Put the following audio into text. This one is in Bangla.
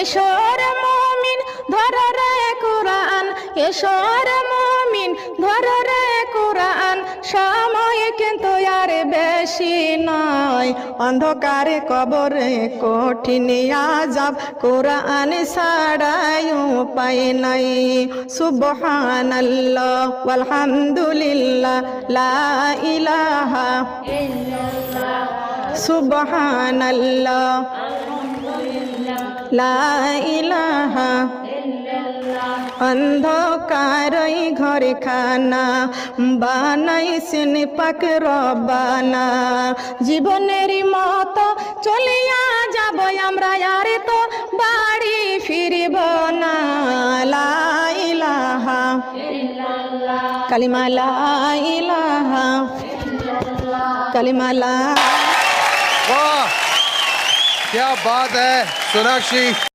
এসর মুমিন ধর রে কোরআন, এসর মুমিন ধর রে কোরআন, সময় কিন্তু আর বেশি নয়। অন্ধকারে কবরে কঠিন আযাব, কোরআন ছাড়াই উপায় নাই। সুবহানাল্লাহ ওয়ালহামদুলিল্লাহ লা ইলাহা ইল্লাল্লাহ, সুবহানাল্লাহ লা ইলাহা ইল্লাল্লাহ। অন্ধকারই ঘরে খানা বানাইছেন পাক রব্বানা, জীবনের মতো চলিয়া যাব আমরা, আর তো বাড়ি ফিরিব না। লা ইলাহা ইল্লাল্লাহ, কালিমা লা ইলাহা ইল্লাল্লাহ, কালিমা লা। वाह क्या बात है सोनाक्षी।